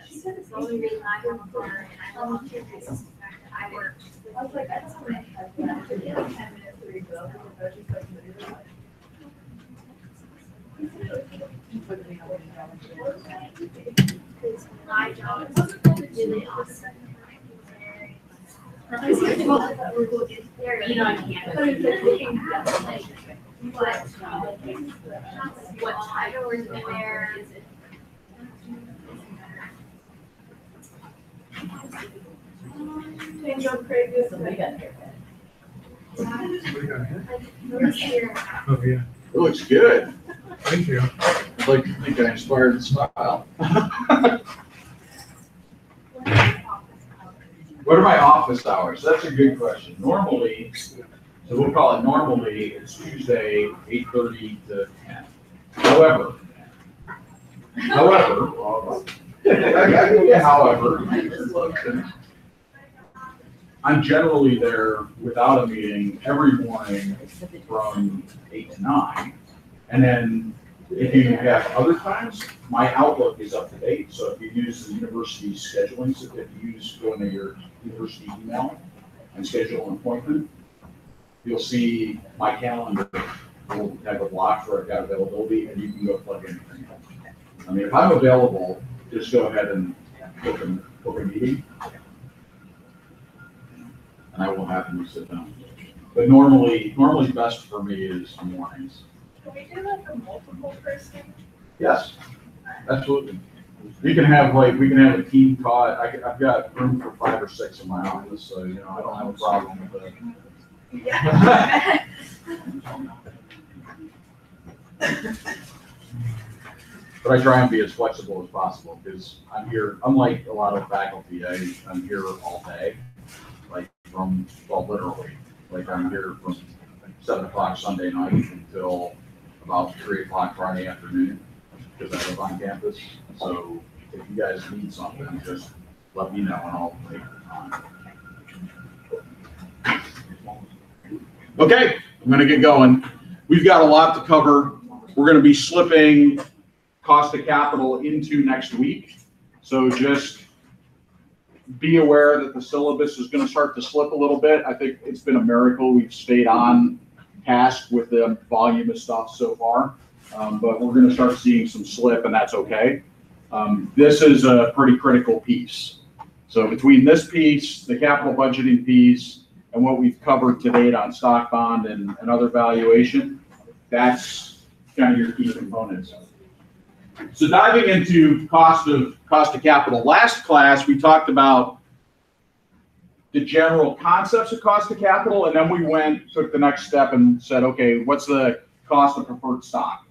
She said it's the only reason I have a car and I volunteer is the fact that I work. I was like, I just want to have 10 minutes to rebuild the budget. Because my job is really awesome. You know, I can't. But what title is in there? Change your previous. Somebody got there. Oh, yeah. It looks good. Thank you. I'd like to think I inspired the style. What are my office hours? That's a good question. Normally, so we'll call it normally, it's Tuesday, 8:30 to 10. However, I'm generally there without a meeting every morning from 8 to 9. And then if you have other times, my Outlook is up to date. So if you use the university scheduling, so if you go into your university email and schedule an appointment, you'll see my calendar will have a block where I've got availability, and you can go plug anything. I mean, if I'm available, just go ahead and book a meeting, and I will happen to sit down. But normally best for me is mornings. Can we do like a multiple person? Yes, absolutely. We can have a team call. I've got room for 5 or 6 in my office, so you know I don't have a problem with that. Yeah. But I try and be as flexible as possible because I'm here, unlike a lot of faculty, I'm here all day, literally. Like I'm here from 7 o'clock Sunday night until about 3 o'clock Friday afternoon because I live on campus. So if you guys need something, just let me know and I'll make time. Okay, I'm gonna get going. We've got a lot to cover. We're gonna be slipping cost of capital into next week. So just be aware that the syllabus is gonna start to slip a little bit. I think it's been a miracle we've stayed on task with the volume of stuff so far. But we're gonna start seeing some slip and that's okay. This is a pretty critical piece. So between this piece, the capital budgeting piece, and what we've covered to date on stock bond and other valuation, that's kind of your key components. So diving into cost of capital. Last class, we talked about the general concepts of cost of capital, and then we took the next step and said, okay, what's the cost of preferred stock?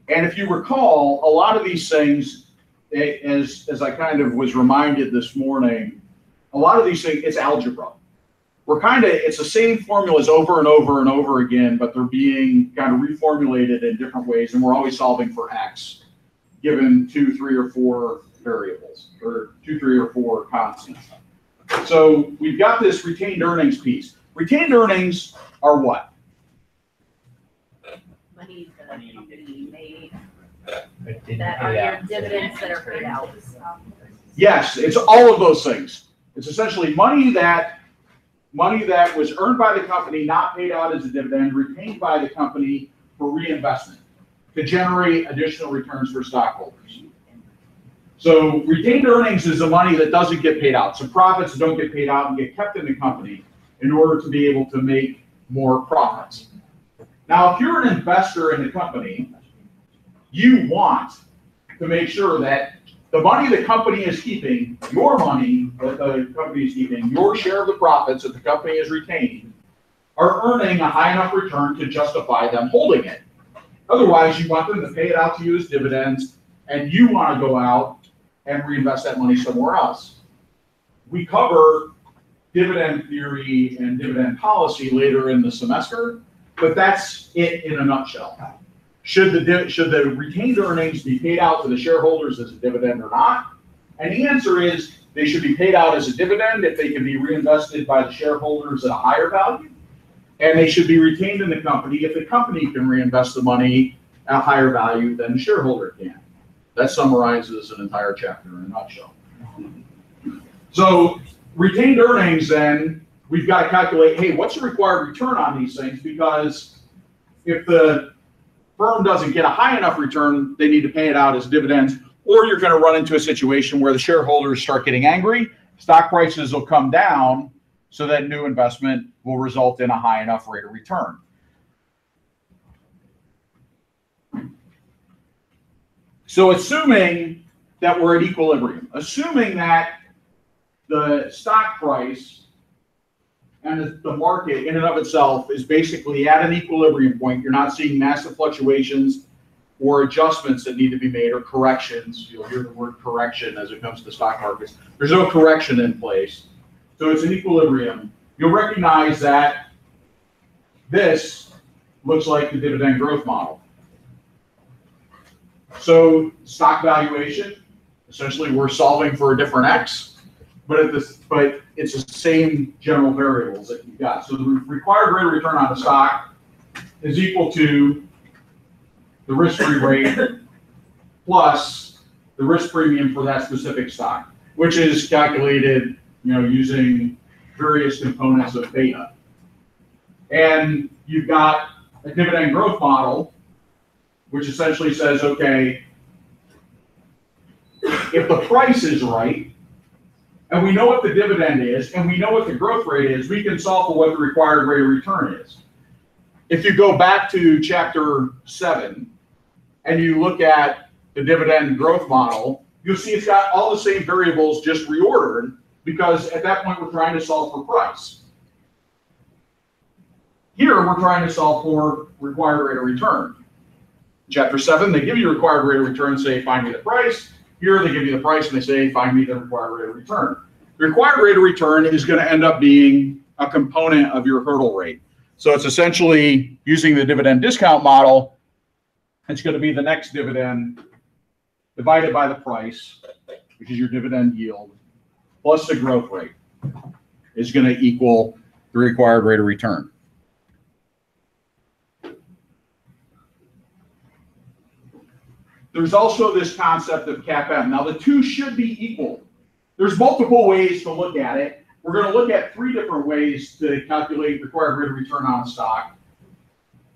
And if you recall, a lot of these things, as I kind of was reminded this morning, a lot of these things, it's algebra. It's the same formulas over and over and over again, but they're being kind of reformulated in different ways, and we're always solving for X, given 2, 3, or 4 variables, or 2, 3, or 4 constants. So we've got this retained earnings piece. Retained earnings are what? Money that the company made, that are your dividends that are paid out. Yes, it's all of those things. It's essentially money that was earned by the company, not paid out as a dividend, retained by the company for reinvestment to generate additional returns for stockholders. So retained earnings is the money that doesn't get paid out. So profits don't get paid out and get kept in the company in order to be able to make more profits. Now, if you're an investor in the company, you want to make sure that the money the company is keeping, your money that the company is keeping, your share of the profits that the company is retaining, are earning a high enough return to justify them holding it. Otherwise, you want them to pay it out to you as dividends, and you want to go out and reinvest that money somewhere else. We cover dividend theory and dividend policy later in the semester, but that's it in a nutshell. Should the retained earnings be paid out to the shareholders as a dividend or not? And the answer is they should be paid out as a dividend if they can be reinvested by the shareholders at a higher value. And they should be retained in the company if the company can reinvest the money at a higher value than the shareholder can. That summarizes an entire chapter in a nutshell. So retained earnings, then, we've got to calculate, hey, what's the required return on these things? Because if the firm doesn't get a high enough return, they need to pay it out as dividends, or you're going to run into a situation where the shareholders start getting angry, stock prices will come down, so that new investment will result in a high enough rate of return. So assuming that we're at equilibrium, assuming that the stock price and the market in and of itself is basically at an equilibrium point, you're not seeing massive fluctuations or adjustments that need to be made or corrections. You'll hear the word correction as it comes to the stock markets. There's no correction in place. So it's an equilibrium. You'll recognize that this looks like the dividend growth model. So stock valuation, essentially we're solving for a different X, but it's the same general variables that you've got. So the required rate of return on the stock is equal to the risk-free rate plus the risk premium for that specific stock, which is calculated, using various components of beta. And you've got a dividend growth model, which essentially says, okay, if the price is right, and we know what the dividend is, and we know what the growth rate is, we can solve for what the required rate of return is. If you go back to chapter 7, and you look at the dividend growth model, you'll see it's got all the same variables just reordered, because at that point we're trying to solve for price. Here we're trying to solve for required rate of return. Chapter 7, they give you required rate of return, say find me the price. Here they give you the price and they say find me the required rate of return. The required rate of return is going to end up being a component of your hurdle rate. So it's essentially using the dividend discount model. It's going to be the next dividend divided by the price, which is your dividend yield, plus the growth rate is going to equal the required rate of return. There's also this concept of CAPM. Now, the two should be equal. There's multiple ways to look at it. We're going to look at 3 different ways to calculate required rate of return on a stock.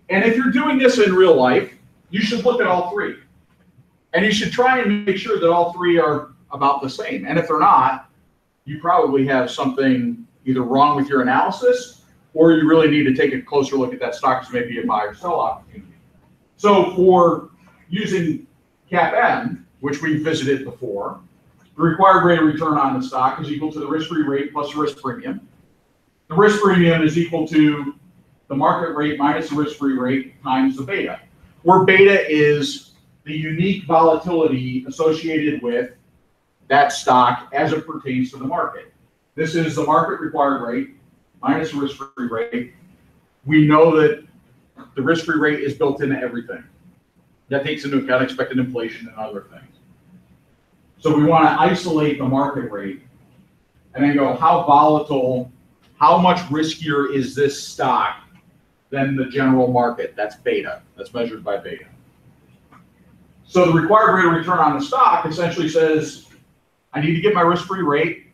And if you're doing this in real life, you should look at all 3. And you should try and make sure that all 3 are about the same. And if they're not, you probably have something either wrong with your analysis, or you really need to take a closer look at that stock as maybe a buy or sell opportunity. So for using CAPM, which we've visited before, the required rate of return on the stock is equal to the risk-free rate plus the risk premium. The risk premium is equal to the market rate minus the risk-free rate times the beta, where beta is the unique volatility associated with that stock as it pertains to the market. This is the market required rate minus the risk-free rate. We know that the risk-free rate is built into everything. That takes into account expected inflation and other things. So we want to isolate the market rate and then go, how volatile, how much riskier is this stock than the general market? That's beta. That's measured by beta. So the required rate of return on the stock essentially says, I need to get my risk-free rate,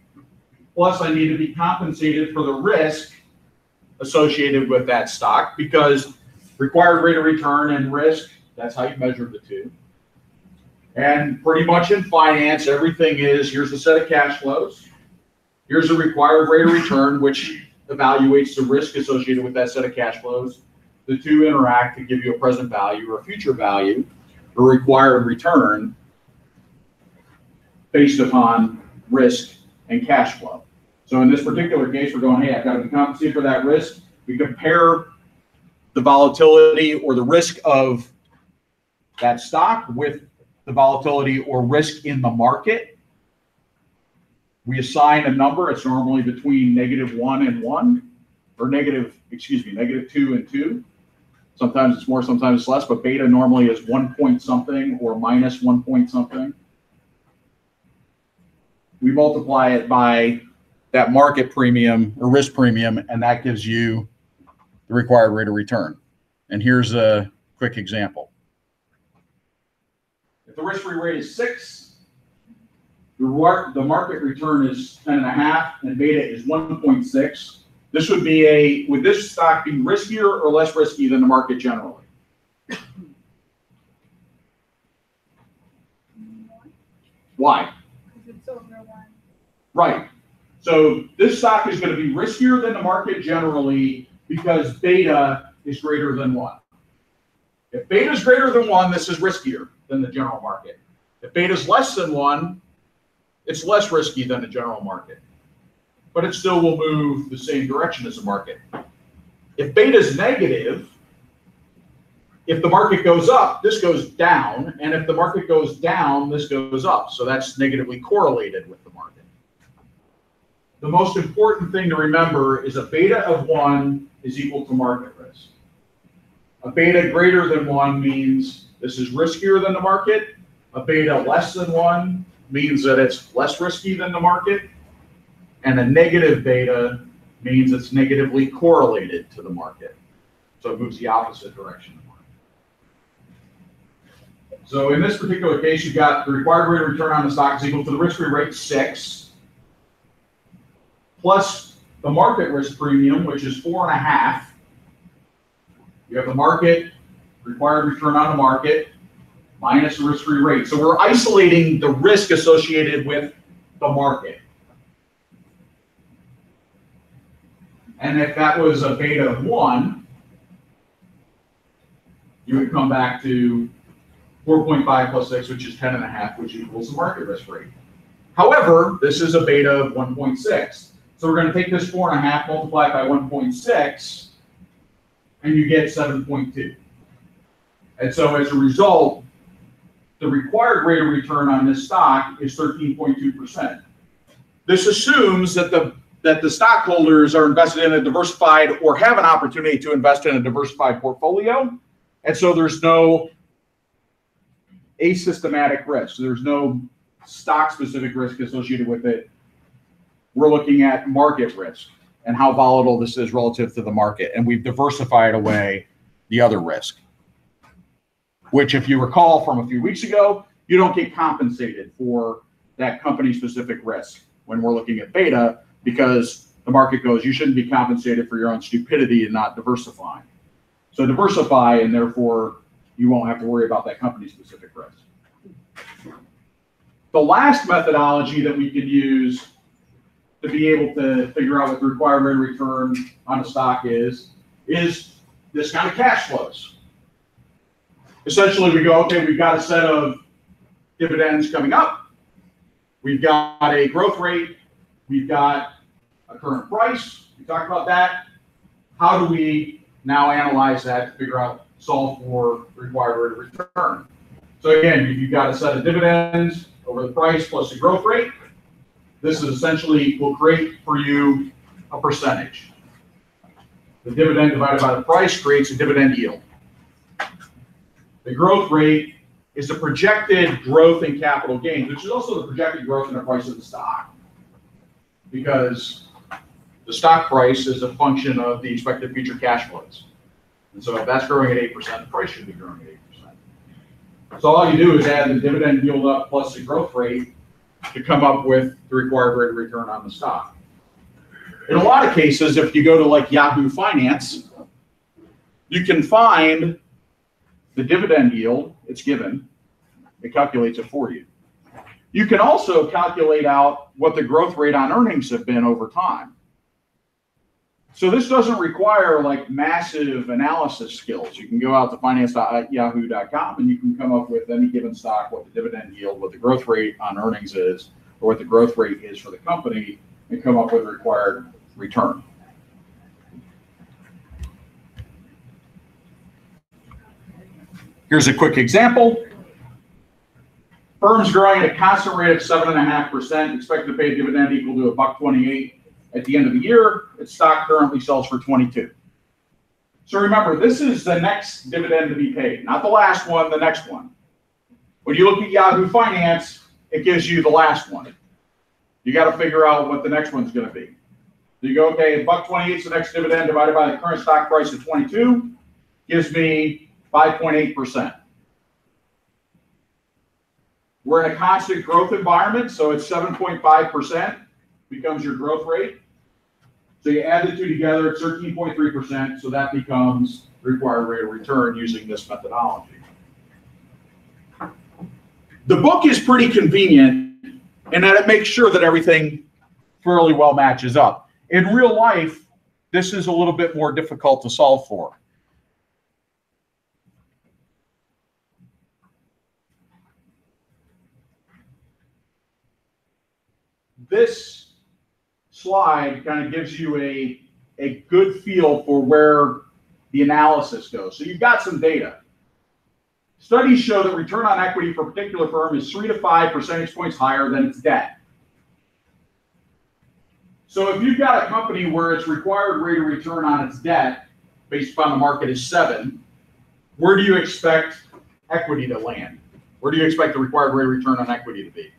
plus I need to be compensated for the risk associated with that stock, because required rate of return and risk, that's how you measure the two. And pretty much in finance, everything is, here's a set of cash flows. Here's a required rate of return, which evaluates the risk associated with that set of cash flows. The two interact to give you a present value or a future value, or required return based upon risk and cash flow. So in this particular case, we're going, hey, I've got to be compensated for that risk. We compare the volatility or the risk of that stock with the volatility or risk in the market. We assign a number. It's normally between -1 and 1, or -2 and 2. Sometimes it's more, sometimes it's less, but beta normally is 1 point something or minus 1 point something. We multiply it by that market premium or risk premium, and that gives you the required rate of return. And here's a quick example. If the risk-free rate is 6, the market return is 10.5, and beta is 1.6. This would be would this stock be riskier or less risky than the market generally? Why? Because it's over one. Right. So this stock is going to be riskier than the market generally because beta is greater than 1. If beta is greater than 1, this is riskier than the general market. If beta is less than 1, it's less risky than the general market. But it still will move the same direction as the market. If beta is negative, if the market goes up, this goes down. And if the market goes down, this goes up. So that's negatively correlated with the market. The most important thing to remember is a beta of 1 is equal to market risk. A beta greater than 1 means this is riskier than the market. A beta less than 1 means that it's less risky than the market. And a negative beta means it's negatively correlated to the market. So it moves the opposite direction of the market. So in this particular case, you've got the required rate of return on the stock is equal to the risk-free rate 6, plus the market risk premium, which is 4.5. You have the market, required return on the market, minus the risk-free rate. So we're isolating the risk associated with the market. And if that was a beta of 1, you would come back to 4.5 plus 6, which is 10.5, which equals the market risk rate. However, this is a beta of 1.6. So we're going to take this 4.5, multiply it by 1.6, and you get 7.2. And so as a result, the required rate of return on this stock is 13.2%. This assumes that the stockholders are invested in a diversified or have an opportunity to invest in a diversified portfolio. And so there's no asystematic risk. There's no stock-specific risk associated with it. We're looking at market risk and how volatile this is relative to the market. And we've diversified away the other risk, which, if you recall from a few weeks ago, you don't get compensated for that company-specific risk when we're looking at beta, because the market goes, you shouldn't be compensated for your own stupidity and not diversifying. So diversify, and therefore you won't have to worry about that company-specific risk. The last methodology that we can use to be able to figure out what the required rate of return on a stock is discounted cash flows. Essentially, we go, okay, we've got a set of dividends coming up. We've got a growth rate. We've got a current price. We talked about that. How do we now analyze that to figure out, solve for the required rate of return? So again, if you've got a set of dividends over the price plus the growth rate, this is essentially will create for you a percentage. The dividend divided by the price creates a dividend yield. The growth rate is the projected growth in capital gains, which is also the projected growth in the price of the stock, because the stock price is a function of the expected future cash flows. And so if that's growing at 8%, the price should be growing at 8%. So all you do is add the dividend yield up plus the growth rate to come up with the required rate of return on the stock. In a lot of cases, if you go to like Yahoo Finance, you can find the dividend yield, it's given, it calculates it for you. You can also calculate out what the growth rate on earnings have been over time. So this doesn't require like massive analysis skills. You can go out to finance.yahoo.com and you can come up with any given stock, what the dividend yield, what the growth rate on earnings is, or what the growth rate is for the company, and come up with a required return. Here's a quick example. Firm's growing at a constant rate of 7.5%, expected to pay a dividend equal to $1.28 at the end of the year. Its stock currently sells for 22. So remember, this is the next dividend to be paid, not the last one, the next one. When you look at Yahoo Finance, it gives you the last one. You got to figure out what the next one's going to be. So you go, okay, $1.28 is the next dividend divided by the current stock price of 22, gives me 5.8%. We're in a constant growth environment, so it's 7.5% becomes your growth rate. So you add the two together, it's 13.3%, so that becomes the required rate of return using this methodology. The book is pretty convenient in that it makes sure that everything fairly well matches up. In real life, this is a little bit more difficult to solve for. This slide kind of gives you a good feel for where the analysis goes. So you've got some data. Studies show that return on equity for a particular firm is 3 to 5 percentage points higher than its debt. So if you've got a company where its required rate of return on its debt, based upon the market, is 7, where do you expect equity to land? Where do you expect the required rate of return on equity to be?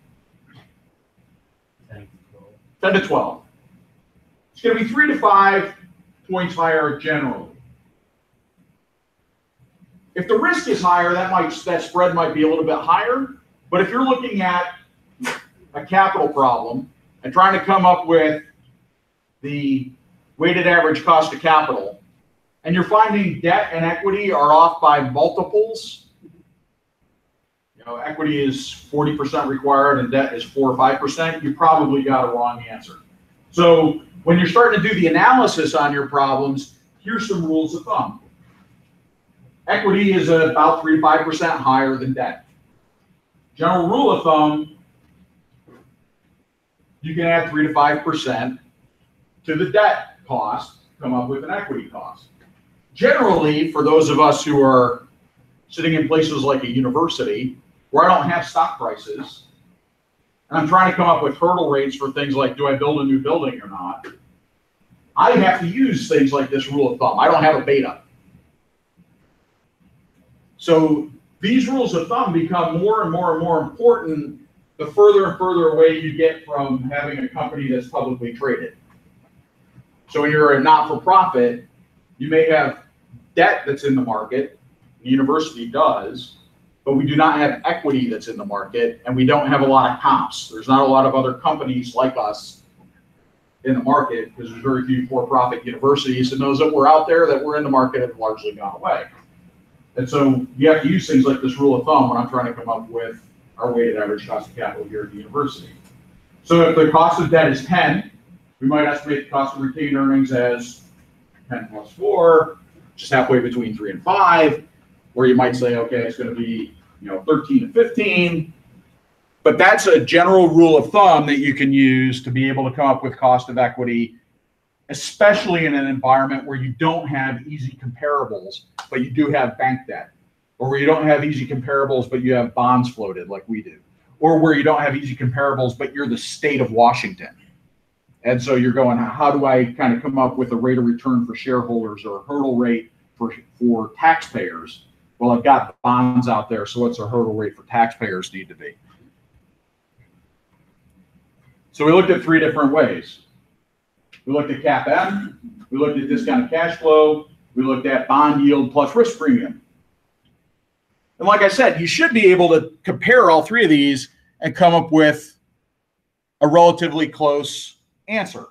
10 to 12. It's going to be 3 to 5 points higher generally. If the risk is higher, that spread might be a little bit higher. But if you're looking at a capital problem and trying to come up with the weighted average cost of capital, and you're finding debt and equity are off by multiples, equity is 40% required and debt is 4 or 5%, you probably got a wrong answer. So when you're starting to do the analysis on your problems, here's some rules of thumb. Equity is about 3 to 5% higher than debt. General rule of thumb, you can add 3 to 5% to the debt cost, come up with an equity cost. Generally, for those of us who are sitting in places like a university where I don't have stock prices, and I'm trying to come up with hurdle rates for things like, do I build a new building or not? I have to use things like this rule of thumb. I don't have a beta. So these rules of thumb become more and more and more important the further and further away you get from having a company that's publicly traded. So when you're a not-for-profit, you may have debt that's in the market, the university does, but we do not have equity that's in the market, and we don't have a lot of comps. There's not a lot of other companies like us in the market because there's very few for-profit universities, and those that were out there that were in the market have largely gone away. And so you have to use things like this rule of thumb when I'm trying to come up with our weighted average cost of capital here at the university. So if the cost of debt is 10, we might estimate the cost of retained earnings as 10 plus 4, just halfway between 3 and 5, where you might say, okay, it's going to be 13 to 15. But that's a general rule of thumb that you can use to be able to come up with cost of equity, especially in an environment where you don't have easy comparables, but you do have bank debt, or where you don't have easy comparables, but you have bonds floated like we do, or where you don't have easy comparables, but you're the state of Washington. And so you're going, how do I kind of come up with a rate of return for shareholders or a hurdle rate for taxpayers? Well, I've got bonds out there, so what's our hurdle rate for taxpayers need to be? So we looked at 3 different ways. We looked at CAPM, we looked at discounted cash flow, we looked at bond yield plus risk premium. And like I said, you should be able to compare all 3 of these and come up with a relatively close answer.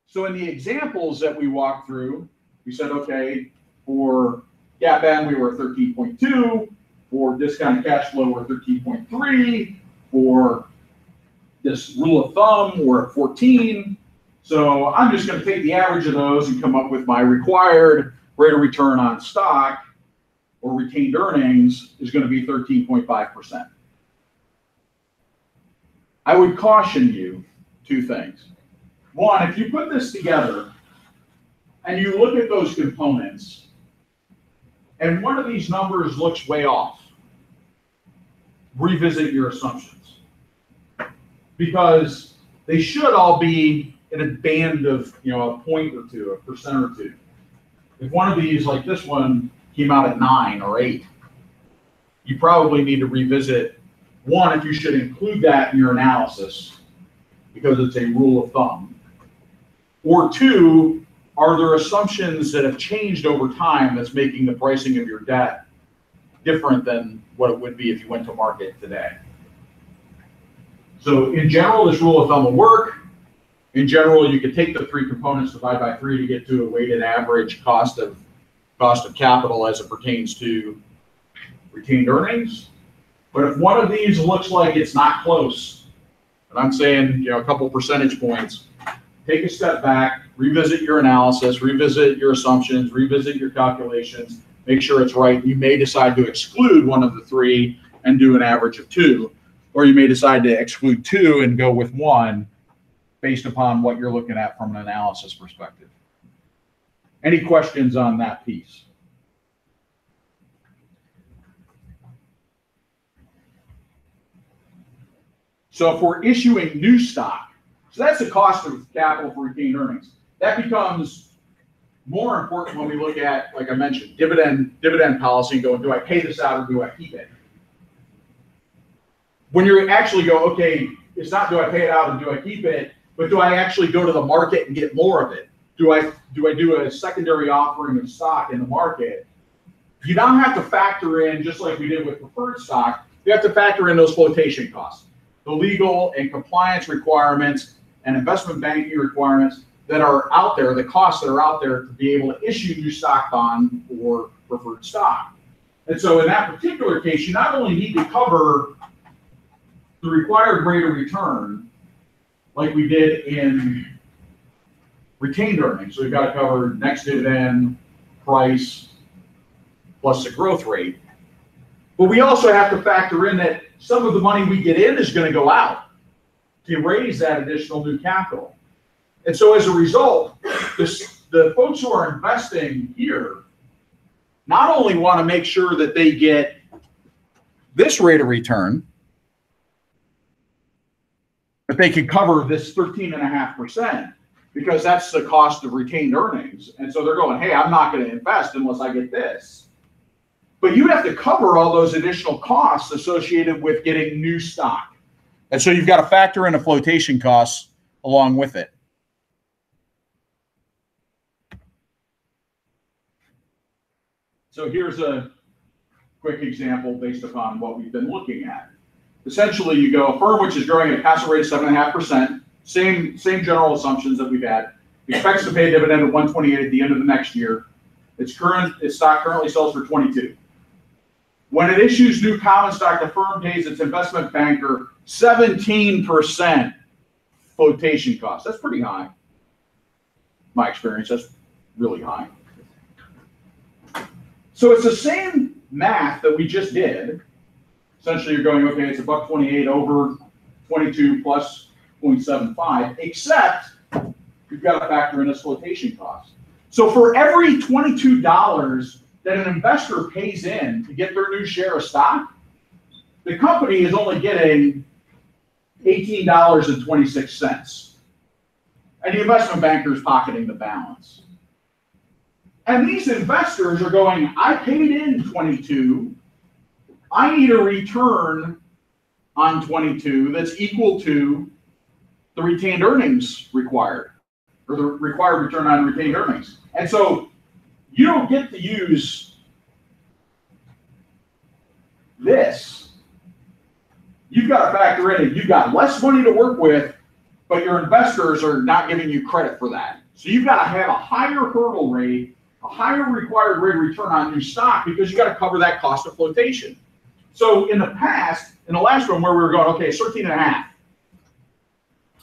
So in the examples that we walked through, we said, okay, for CAPM, we were 13.2, for discounted cash flow, we're 13.3, for this rule of thumb, we're at 14. So I'm just going to take the average of those and come up with my required rate of return on stock or retained earnings is going to be 13.5%. I would caution you 2 things. One, if you put this together and you look at those components and one of these numbers looks way off, revisit your assumptions, because they should all be in a band of a point or 2, 1% or 2. If one of these, like this one, came out at 9 or 8, you probably need to revisit, one, if you should include that in your analysis because it's a rule of thumb, or 2, are there assumptions that have changed over time that's making the pricing of your debt different than what it would be if you went to market today. So in general, this rule of thumb will work. In general, you could take the three components, divide by 3 to get to a weighted average cost of capital as it pertains to retained earnings. But if one of these looks like it's not close, and I'm saying, a couple percentage points, take a step back, revisit your analysis, revisit your assumptions, revisit your calculations, make sure it's right. You may decide to exclude one of the 3 and do an average of 2, or you may decide to exclude 2 and go with 1 based upon what you're looking at from an analysis perspective. Any questions on that piece? So if we're issuing new stock, so that's the cost of capital for retained earnings. That becomes more important when we look at, like I mentioned, dividend policy and going, do I pay this out or do I keep it? When you actually go, okay, it's not do I pay it out and do I keep it, but do I actually go to the market and get more of it? Do I do a secondary offering of stock in the market? You now have to factor in, just like we did with preferred stock, you have to factor in those flotation costs, the legal and compliance requirements and investment banking requirements that are out there, the costs that are out there to be able to issue new stock bond or preferred stock. And so in that particular case, you not only need to cover the required rate of return like we did in retained earnings. So we've got to cover next dividend, price, plus the growth rate. But we also have to factor in that some of the money we get in is going to go out to raise that additional new capital. And so as a result, the folks who are investing here not only want to make sure that they get this rate of return, but they can cover this 13.5% because that's the cost of retained earnings. And so they're going, hey, I'm not going to invest unless I get this. But you have to cover all those additional costs associated with getting new stock. And so you've got to factor in the flotation costs along with it. So here's a quick example based upon what we've been looking at. Essentially, you go a firm which is growing at a passive rate of 7.5%, same general assumptions that we've had, expects to pay a dividend of 128 at the end of the next year. Its stock currently sells for 22. When it issues new common stock, the firm pays its investment banker 17% flotation cost. That's pretty high. My experience, that's really high. So it's the same math that we just did. Essentially, you're going, okay, it's $1.28 over 22 plus 0.75, except you've got to factor in this flotation cost. So for every $22 that an investor pays in to get their new share of stock, the company is only getting $18.26. And the investment banker is pocketing the balance. And these investors are going, I paid in 22. I need a return on 22 that's equal to the retained earnings required, or the required return on retained earnings. And so you don't get to use this. You've got to factor in it. You've got less money to work with, but your investors are not giving you credit for that. So you've got to have a higher hurdle rate, a higher required rate of return on new stock because you got to cover that cost of flotation. So in the past, in the last one where we were going, okay, it's 13.5.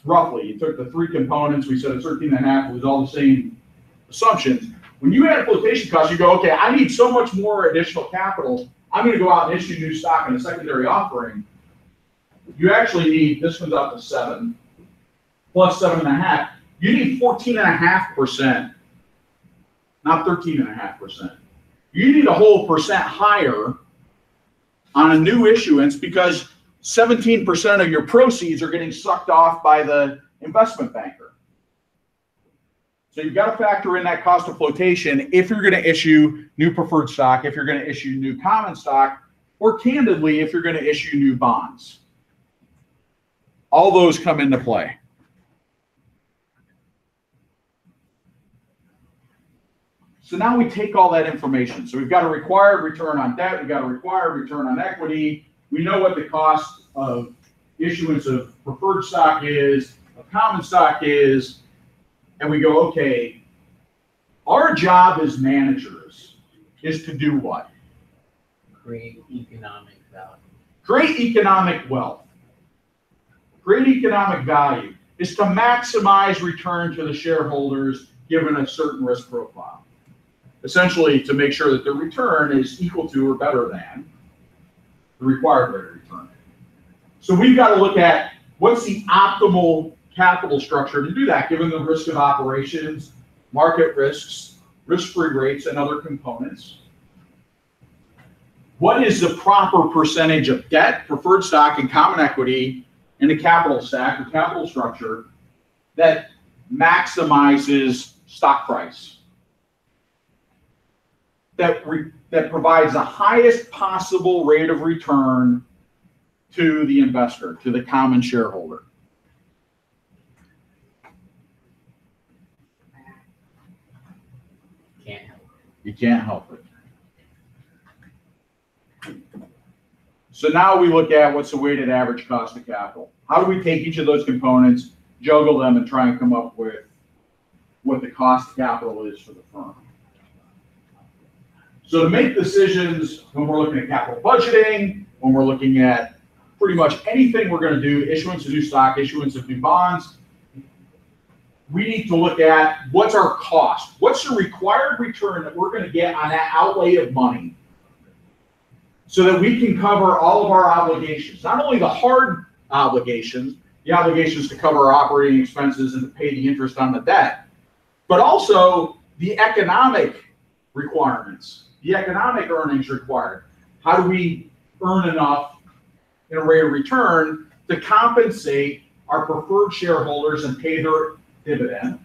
Roughly, you took the 3 components, we said it's 13.5, it was all the same assumptions. When you add flotation costs, you go, okay, I need so much more additional capital, I'm going to go out and issue new stock in a secondary offering. You actually need, this comes out to 7, plus 7.5. You need 14.5%, not 13.5%. You need a whole percent higher on a new issuance because 17% of your proceeds are getting sucked off by the investment banker. So you've got to factor in that cost of flotation if you're going to issue new preferred stock, if you're going to issue new common stock, or candidly, if you're going to issue new bonds. All those come into play. So now we take all that information. So we've got a required return on debt. We've got a required return on equity. We know what the cost of issuance of preferred stock is, of common stock is, and we go, okay, our job as managers is to do what? Create economic value. Create economic wealth. Create economic value is to maximize return to the shareholders given a certain risk profile. Essentially, to make sure that the return is equal to or better than the required rate of return. So we've got to look at what's the optimal capital structure to do that, given the risk of operations, market risks, risk-free rates, and other components. What is the proper percentage of debt, preferred stock, and common equity in the capital stack or capital structure that maximizes stock price? That provides the highest possible rate of return to the investor, to the common shareholder. Can't help it. You can't help it. So now we look at what's the weighted average cost of capital. How do we take each of those components, juggle them, and try and come up with what the cost of capital is for the firm? So to make decisions when we're looking at capital budgeting, when we're looking at pretty much anything we're going to do, issuance of new stock, issuance of new bonds, we need to look at what's our cost? What's the required return that we're going to get on that outlay of money so that we can cover all of our obligations, not only the hard obligations, the obligations to cover our operating expenses and to pay the interest on the debt, but also the economic requirements, the economic earnings required. How do we earn enough in a rate of return to compensate our preferred shareholders and pay their dividend,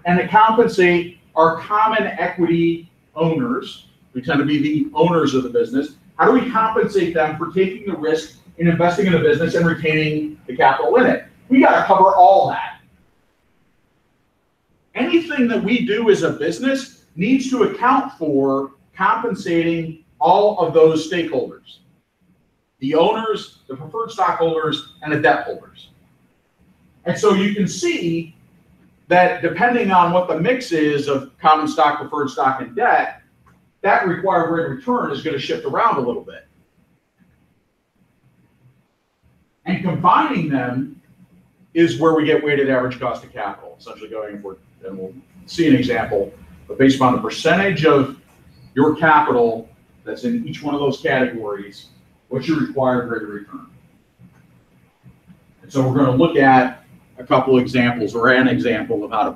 and to compensate our common equity owners, who tend to be the owners of the business? How do we compensate them for taking the risk in investing in the business and retaining the capital in it? We got to cover all that. Anything that we do as a business needs to account for compensating all of those stakeholders: the owners, the preferred stockholders, and the debt holders. And so you can see that depending on what the mix is of common stock, preferred stock, and debt, that required rate of return is going to shift around a little bit. And combining them is where we get weighted average cost of capital, essentially going for, and we'll see an example, but based upon the percentage of your capital that's in each one of those categories, what's your required rate of return? And so we're going to look at a couple examples, or an example of how to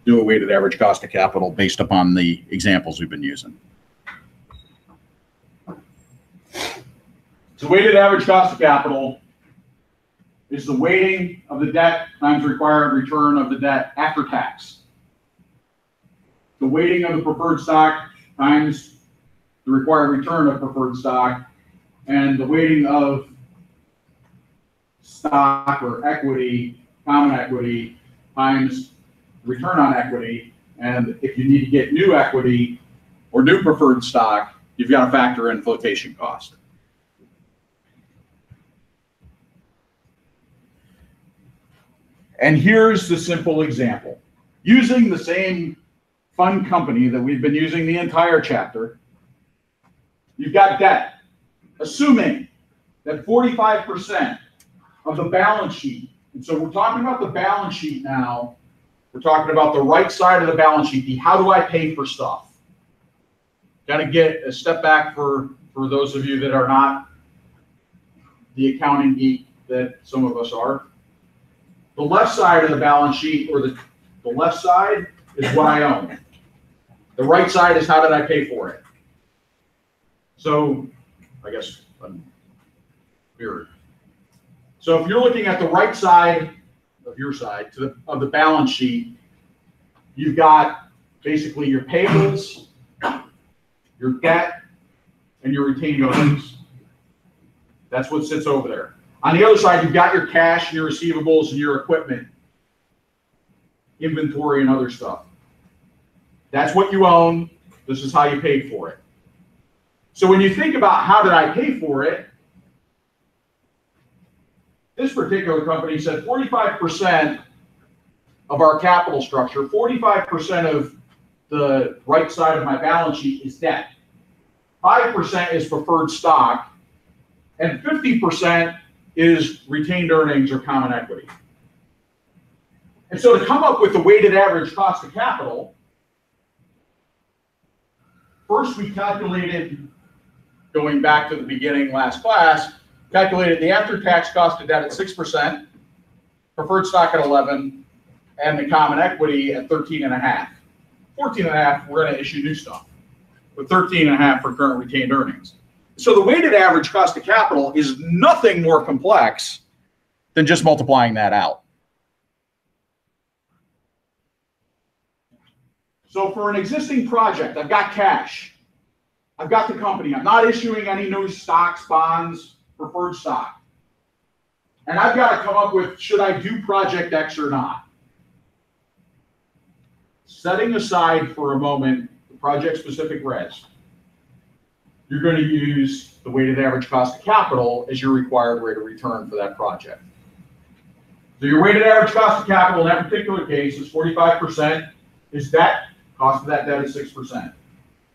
do a weighted average cost of capital based upon the examples we've been using. So weighted average cost of capital is the weighting of the debt times required return of the debt after tax. The weighting of the preferred stock times the required return of preferred stock, and the weighting of stock or equity, common equity, times return on equity. And if you need to get new equity or new preferred stock, you've got to factor in flotation cost. And here's the simple example. Using the same fund company that we've been using the entire chapter, you've got debt. Assuming that 45% of the balance sheet, and so we're talking about the balance sheet now, we're talking about the right side of the balance sheet, the how do I pay for stuff. Got to get a step back for those of you that are not the accounting geek that some of us are. The left side of the balance sheet, or the left side, is what I own. The right side is how did I pay for it. So, I guess I'm weird. So if you're looking at the right side of your side of the balance sheet, you've got basically your payables, your debt, and your retained earnings. That's what sits over there. On the other side, you've got your cash, your receivables, and your equipment, inventory, and other stuff. That's what you own. This is how you pay for it. So when you think about how did I pay for it, this particular company said 45% of our capital structure, 45% of the right side of my balance sheet is debt. 5% is preferred stock, and 50% is retained earnings or common equity. And so to come up with the weighted average cost of capital, first we calculated, going back to the beginning last class, calculated the after-tax cost of debt at 6%, preferred stock at 11%, and the common equity at 13.5%. 14.5%, we're going to issue new stuff, with 13.5% for current retained earnings. So the weighted average cost of capital is nothing more complex than just multiplying that out. So for an existing project, I've got cash. I've got the company. I'm not issuing any new stocks, bonds, preferred stock. And I've got to come up with, should I do project X or not? Setting aside for a moment the project-specific risk, you're going to use the weighted average cost of capital as your required rate of return for that project. So your weighted average cost of capital in that particular case is 45% is debt. Cost of that debt is 6%.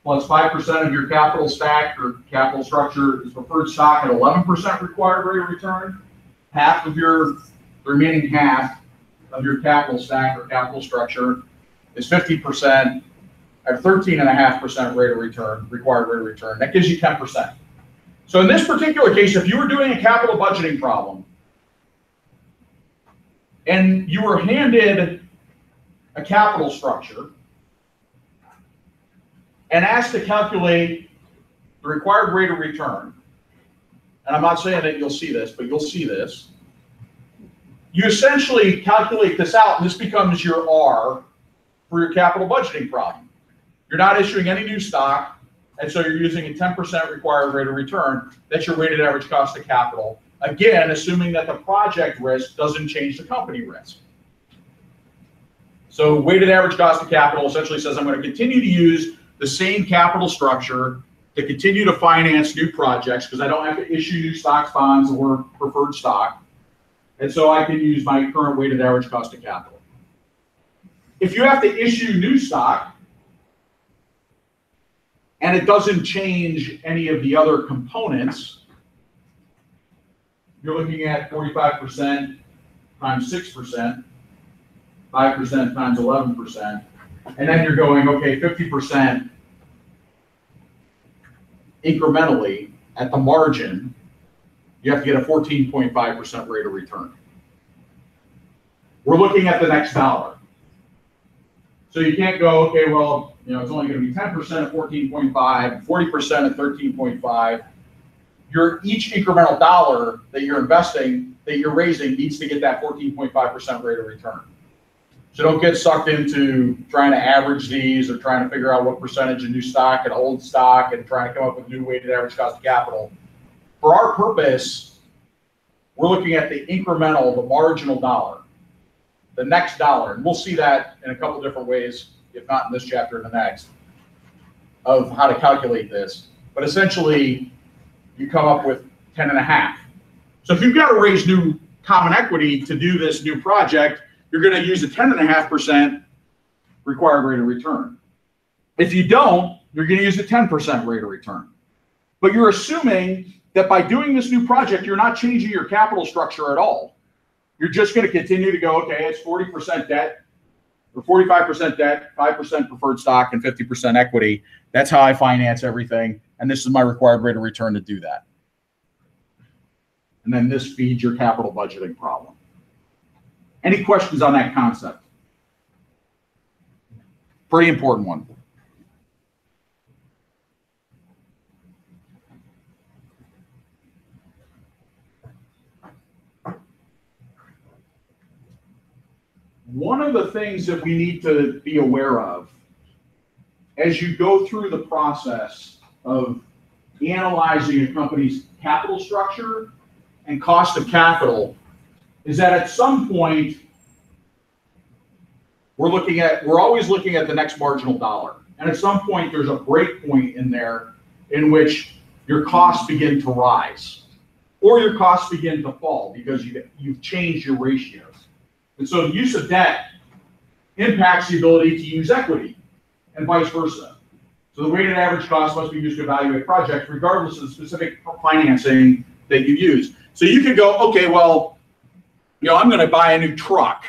Plus 5% of your capital stack or capital structure is preferred stock at 11% required rate of return. Half of the remaining half of your capital stack or capital structure is 50% at 13.5% rate of return, required rate of return. That gives you 10%. So in this particular case, if you were doing a capital budgeting problem and you were handed a capital structure and asked to calculate the required rate of return, and I'm not saying that you'll see this, but you'll see this, you essentially calculate this out, and this becomes your R for your capital budgeting problem. You're not issuing any new stock, and so you're using a 10% required rate of return. That's your weighted average cost of capital. Again, assuming that the project risk doesn't change the company risk. So weighted average cost of capital essentially says I'm going to continue to use the same capital structure to continue to finance new projects because I don't have to issue new stocks, bonds, or preferred stock. And so I can use my current weighted average cost of capital. If you have to issue new stock and it doesn't change any of the other components, you're looking at 45% times 6%, 5% times 11%, and then you're going, okay, 50% incrementally at the margin, you have to get a 14.5% rate of return. We're looking at the next dollar. So you can't go, okay, well, it's only going to be 10% at 14.5, 40% at 13.5. Each incremental dollar that you're investing, that you're raising, needs to get that 14.5% rate of return. So don't get sucked into trying to average these or trying to figure out what percentage of new stock and old stock and trying to come up with new weighted average cost of capital. For our purpose, we're looking at the incremental, the marginal dollar, the next dollar. And we'll see that in a couple different ways, if not in this chapter, in the next, of how to calculate this. But essentially, you come up with 10.5. So if you've got to raise new common equity to do this new project, you're going to use a 10.5% required rate of return. If you don't, you're going to use a 10% rate of return. But you're assuming that by doing this new project, you're not changing your capital structure at all. You're just going to continue to go, okay, it's 40% debt, or 45% debt, 5% preferred stock, and 50% equity. That's how I finance everything, and this is my required rate of return to do that. And then this feeds your capital budgeting problem. Any questions on that concept? Pretty important one. One of the things that we need to be aware of as you go through the process of analyzing a company's capital structure and cost of capital is that at some point we're always looking at the next marginal dollar. And at some point, there's a break point in there in which your costs begin to rise, or your costs begin to fall because you've changed your ratios. And so the use of debt impacts the ability to use equity, and vice versa. So the weighted average cost must be used to evaluate projects regardless of the specific financing that you use. So you could go, okay, well, I'm going to buy a new truck,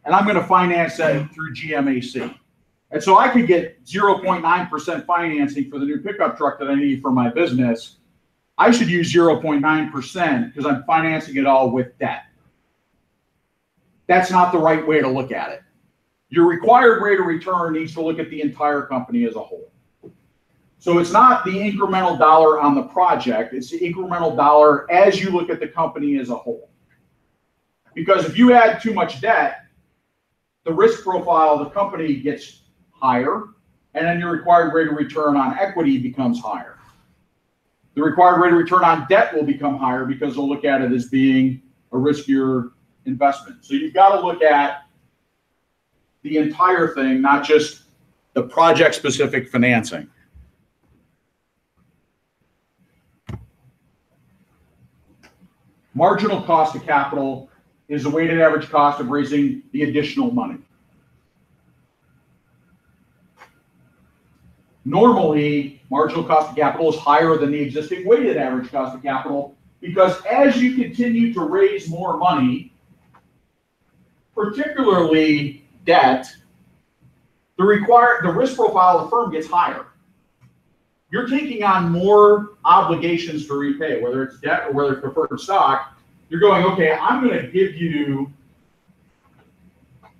and I'm going to finance that through GMAC. And so I could get 0.9% financing for the new pickup truck that I need for my business. I should use 0.9% because I'm financing it all with debt. That's not the right way to look at it. Your required rate of return needs to look at the entire company as a whole. So it's not the incremental dollar on the project, it's the incremental dollar as you look at the company as a whole. Because if you add too much debt, the risk profile of the company gets higher, and then your required rate of return on equity becomes higher. The required rate of return on debt will become higher because they'll look at it as being a riskier investment. So you've got to look at the entire thing, not just the project-specific financing. Marginal cost of capital is the weighted average cost of raising the additional money. Normally, marginal cost of capital is higher than the existing weighted average cost of capital because as you continue to raise more money, particularly debt, the risk profile of the firm gets higher. You're taking on more obligations to repay, whether it's debt or whether it's preferred stock. You're going, okay, I'm going to give you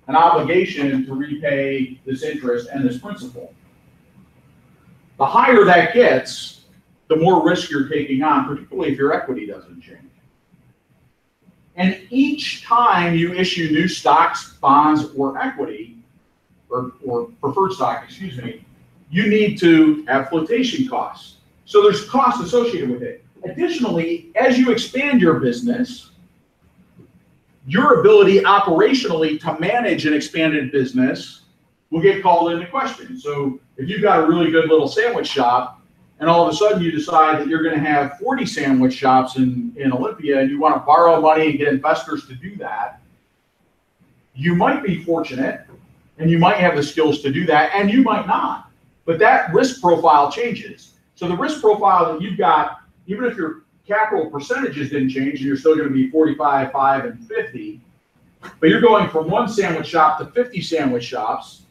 an obligation to repay this interest and this principal. The higher that gets, the more risk you're taking on, particularly if your equity doesn't change. And each time you issue new stocks, bonds, or equity, or preferred stock, excuse me, you need to have flotation costs. So there's costs associated with it. Additionally, as you expand your business, your ability operationally to manage an expanded business will get called into question. So if you've got a really good little sandwich shop, and all of a sudden you decide that you're going to have 40 sandwich shops in Olympia, and you want to borrow money and get investors to do that, you might be fortunate, and you might have the skills to do that, and you might not. But that risk profile changes. So the risk profile that you've got, even if your capital percentages didn't change, and you're still going to be 45, 5, and 50, but you're going from one sandwich shop to 50 sandwich shops,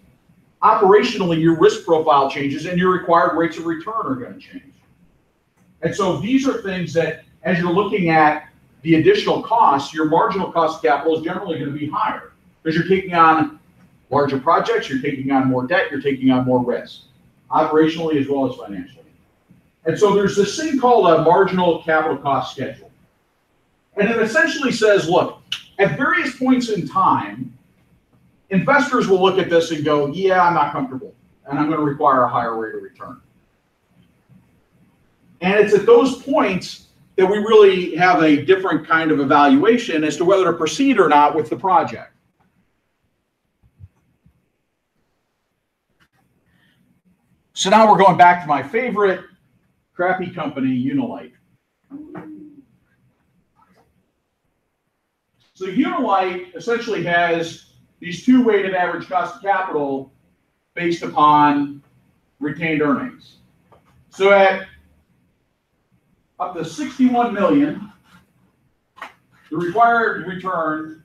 operationally your risk profile changes and your required rates of return are going to change. And so these are things that, as you're looking at the additional costs, your marginal cost of capital is generally going to be higher because you're taking on larger projects, you're taking on more debt, you're taking on more risk, operationally as well as financially. And so there's this thing called a marginal capital cost schedule. And it essentially says, look, at various points in time, investors will look at this and go, yeah, I'm not comfortable, and I'm going to require a higher rate of return. And it's at those points that we really have a different kind of evaluation as to whether to proceed or not with the project. So now we're going back to my favorite crappy company, Unilite. So Unilite essentially has these two weighted average cost of capital based upon retained earnings. So at up to 61 million, the required return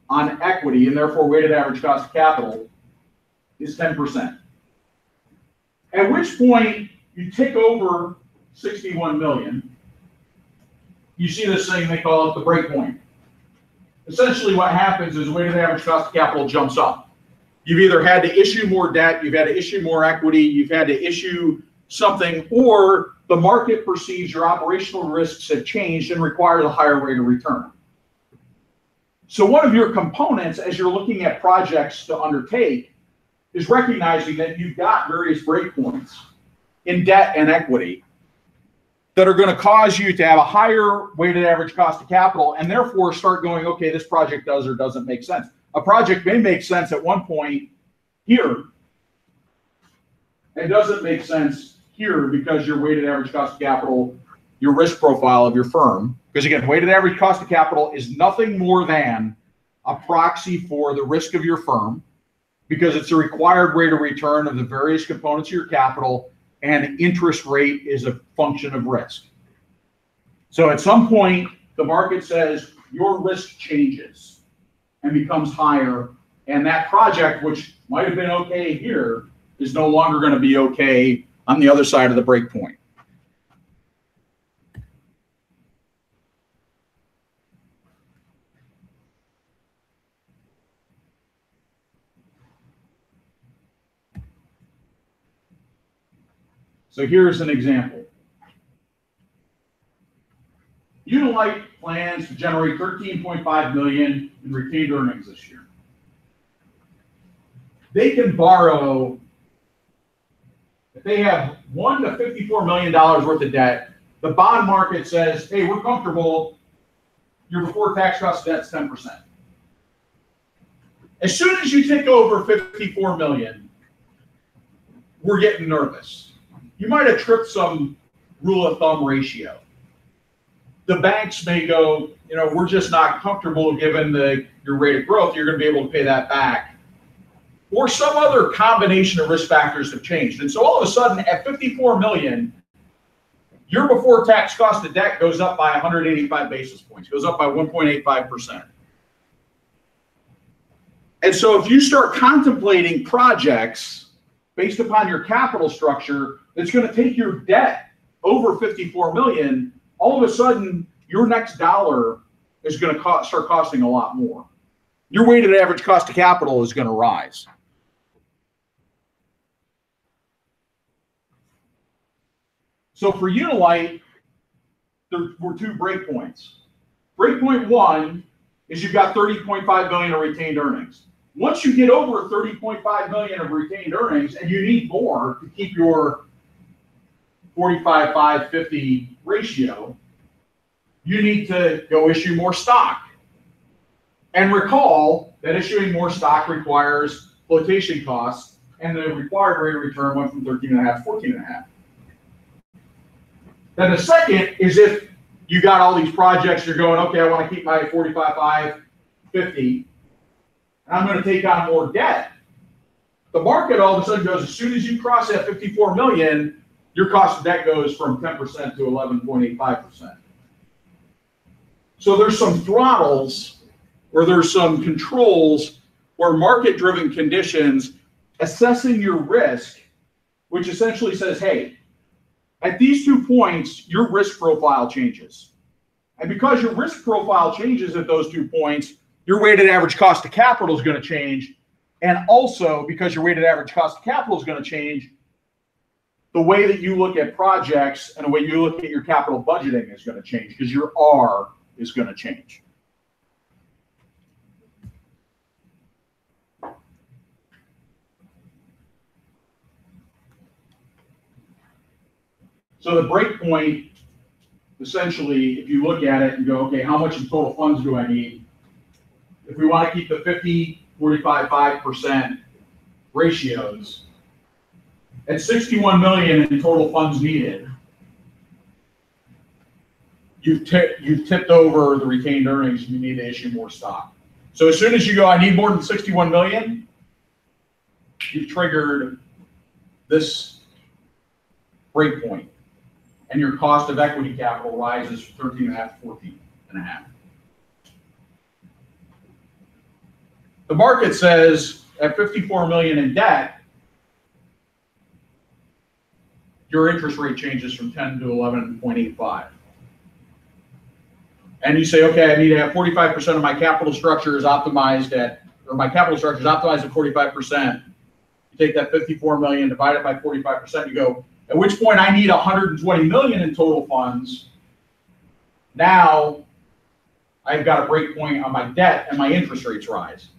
on equity, and therefore weighted average cost of capital, is 10%. At which point you take over 61 million, you see this thing, they call it the break point. Essentially what happens is weighted average cost of capital jumps up. You've either had to issue more debt, you've had to issue more equity, you've had to issue something, or the market perceives your operational risks have changed and requires a higher rate of return. So one of your components as you're looking at projects to undertake is recognizing that you've got various breakpoints in debt and equity that are going to cause you to have a higher weighted average cost of capital and therefore start going, okay, this project does or doesn't make sense. A project may make sense at one point here, It doesn't make sense here because your weighted average cost of capital, your risk profile of your firm, because again, weighted average cost of capital is nothing more than a proxy for the risk of your firm, because it's a required rate of return of the various components of your capital, and interest rate is a function of risk. So at some point, the market says your risk changes and becomes higher, and that project, which might have been okay here, is no longer going to be okay on the other side of the break point. So here's an example. Unilite plans to generate $13.5 million in retained earnings this year. They can borrow, if they have $1 to $54 million worth of debt, the bond market says, hey, we're comfortable, your before tax cost of debt's 10%. As soon as you take over $54 million, we're getting nervous. You might have tripped some rule of thumb ratio. The banks may go, we're just not comfortable given your rate of growth, you're going to be able to pay that back. Or some other combination of risk factors have changed. And so all of a sudden at $54 million, your before tax cost of debt goes up by 185 basis points, goes up by 1.85%. And so if you start contemplating projects based upon your capital structure, it's going to take your debt over $54 million. All of a sudden, your next dollar is going to start costing a lot more. Your weighted average cost of capital is going to rise. So for Unilite, there were two breakpoints. Breakpoint one is you've got $30.5 million of retained earnings. Once you get over $30.5 million of retained earnings, and you need more to keep your 45-5-50 ratio, you need to go issue more stock. And recall that issuing more stock requires flotation costs, and the required rate of return went from 13.5 to 14.5. Then the second is if you got all these projects, you're going, okay, I want to keep my 45-5-50, and I'm going to take on more debt. The market all of a sudden goes, as soon as you cross that 54 million, your cost of debt goes from 10% to 11.85%. So there's some throttles, or there's some controls, or market-driven conditions assessing your risk, which essentially says, hey, at these 2 points, your risk profile changes. And because your risk profile changes at those 2 points, your weighted average cost of capital is going to change. And also, because your weighted average cost of capital is going to change, the way that you look at projects and the way you look at your capital budgeting is going to change, because your R is going to change. So the break point, essentially, if you look at it and go, okay, how much in total funds do I need? If we want to keep the 50, 45, 5% ratios, at 61 million in total funds needed, you've tipped over the retained earnings, and you need to issue more stock. So as soon as you go, I need more than 61 million, you've triggered this break point, and your cost of equity capital rises from 13.5 to 14.5. The market says at 54 million in debt, your interest rate changes from 10 to 11.85. And you say, okay, I need to have 45% of my capital structure is optimized at, or my capital structure is optimized at 45%. You take that 54 million, divide it by 45%, you go, at which point I need 120 million in total funds. Now I've got a break point on my debt and my interest rates rise.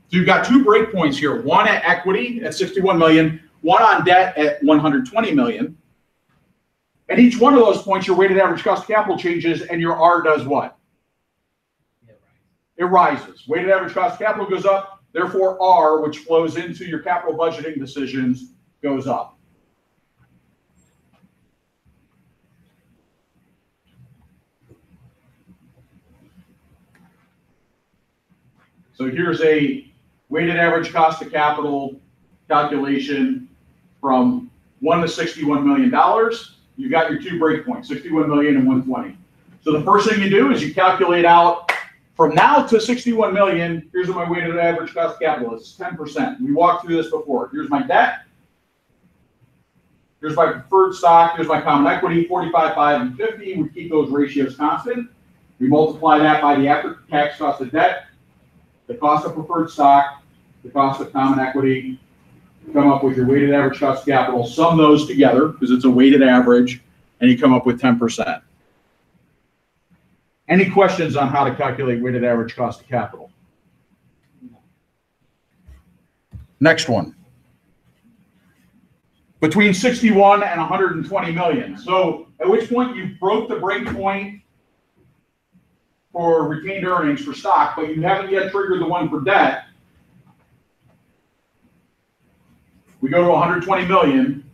So you've got 2 break points here, one at equity at 61 million, one on debt at 120 million. At each one of those points, your weighted average cost of capital changes, and your R does what? It rises. Weighted average cost of capital goes up, therefore R, which flows into your capital budgeting decisions, goes up. So here's a weighted average cost of capital calculation from 1 to $61 million. You got your two breakpoints, 61 million and 120. So the first thing you do is you calculate out from now to 61 million, here's what my weighted average cost of capital is, 10%. We walked through this before. Here's my debt. Here's my preferred stock. Here's my common equity, 45, 5, and 50. We keep those ratios constant. We multiply that by the after-tax cost of debt, the cost of preferred stock, the cost of common equity, come up with your weighted average cost of capital, sum those together because it's a weighted average, and you come up with 10%. Any questions on how to calculate weighted average cost of capital? Next one. Between 61 and 120 million. So at which point you broke the break point for retained earnings for stock, but you haven't yet triggered the one for debt. We go to 120 million,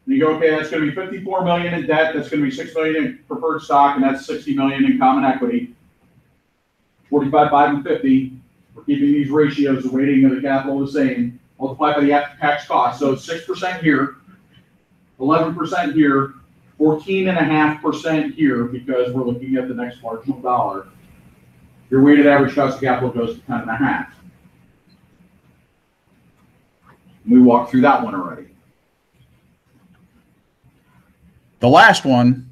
and you go, okay, that's going to be 54 million in debt, that's going to be 6 million in preferred stock, and that's 60 million in common equity. 45, 5, and 50. We're keeping these ratios, the weighting of the capital the same. Multiply by the after-tax cost. So 6% here, 11% here, 14.5% here, because we're looking at the next marginal dollar. Your weighted average cost of capital goes to 10.5. We walked through that one already. The last one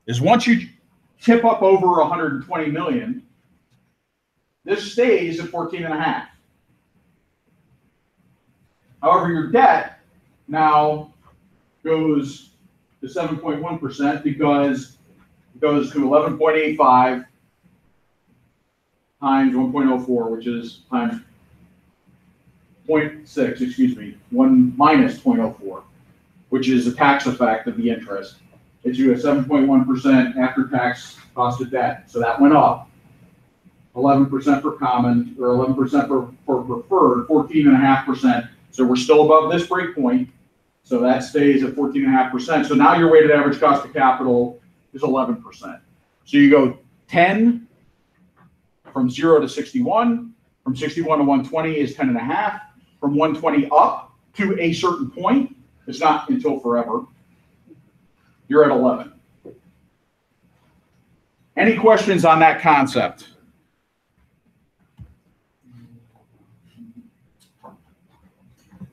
is once you tip up over 120 million, this stays at 14.5. However, your debt now goes to 7.1% because it goes to 11.85 times 1.04, which is times 0.6, excuse me, 1 minus 0.04, which is the tax effect of the interest. It's you at 7.1% after-tax cost of debt. So that went up. 11% for common, or 11% for preferred, 14.5%. So we're still above this break point. So that stays at 14.5%. So now your weighted average cost of capital is 11%. So you go 10 from 0 to 61. From 61 to 120 is 10.5. From 120 up to a certain point, it's not until forever, you're at 11. Any questions on that concept?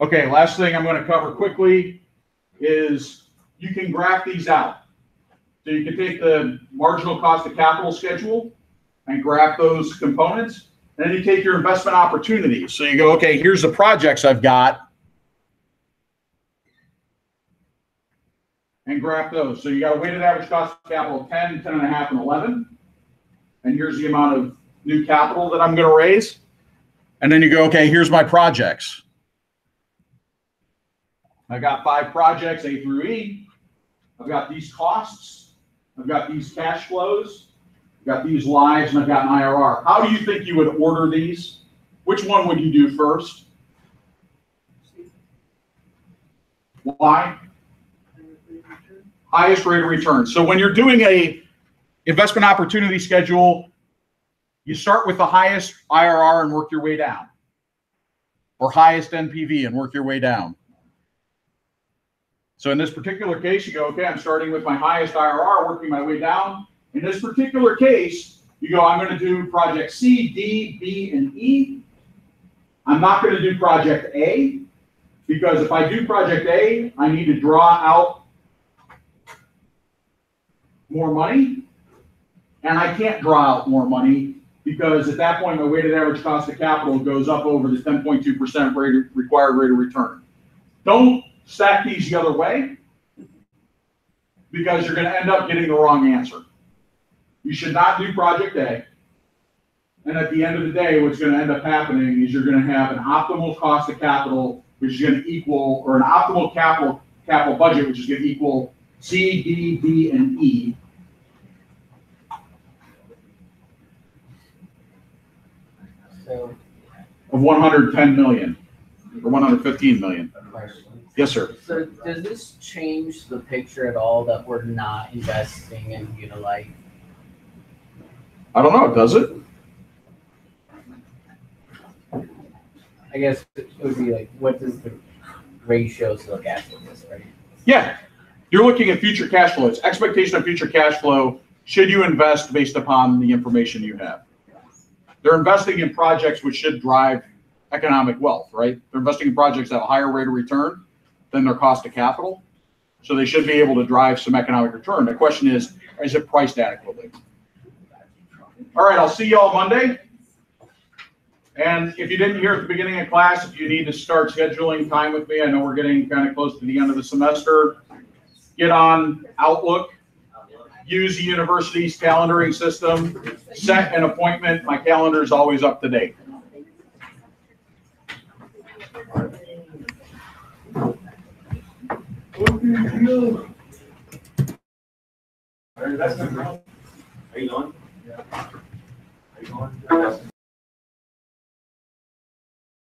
Okay, last thing I'm going to cover quickly is you can graph these out. So you can take the marginal cost of capital schedule and graph those components. And then you take your investment opportunities. So you go, okay, here's the projects I've got. And graph those. So you got a weighted average cost of capital of 10, 10.5, and 11. And here's the amount of new capital that I'm going to raise. And then you go, okay, here's my projects. I got 5 projects, A through E. I've got these costs. I've got these cash flows. I've got these lives, and I've got an IRR. How do you think you would order these? Which one would you do first? Why? Highest rate of return. So when you're doing a investment opportunity schedule, you start with the highest IRR and work your way down, or highest NPV and work your way down. So in this particular case, you go, okay, I'm starting with my highest IRR, working my way down. In this particular case, you go, I'm going to do project C, D, B, and E. I'm not going to do project A, because if I do project A, I need to draw out more money, and I can't draw out more money because at that point, my weighted average cost of capital goes up over the 10.2% required rate of return. Don't stack these the other way because you're going to end up getting the wrong answer. You should not do project A. And at the end of the day, what's going to end up happening is you're going to have an optimal cost of capital, which is going to equal, or an optimal capital budget, which is going to equal C, D, B, and E. So, Of 110 million or 115 million. question. Yes, sir. So does this change the picture at all that we're not investing in Unilite? I don't know. Does it? I guess it would be like, what does the ratios look at for this, right? Yeah, you're looking at future cash flows, expectation of future cash flow. Should you invest based upon the information you have? They're investing in projects which should drive economic wealth, right? They're investing in projects that have a higher rate of return than their cost of capital. So they should be able to drive some economic return. The question is it priced adequately? All right, I'll see you all Monday. And if you didn't hear at the beginning of class, if you need to start scheduling time with me, I know we're getting kind of close to the end of the semester. Get on Outlook, use the university's calendaring system, set an appointment. My calendar is always up to date. Are you going? Yeah. Are you going?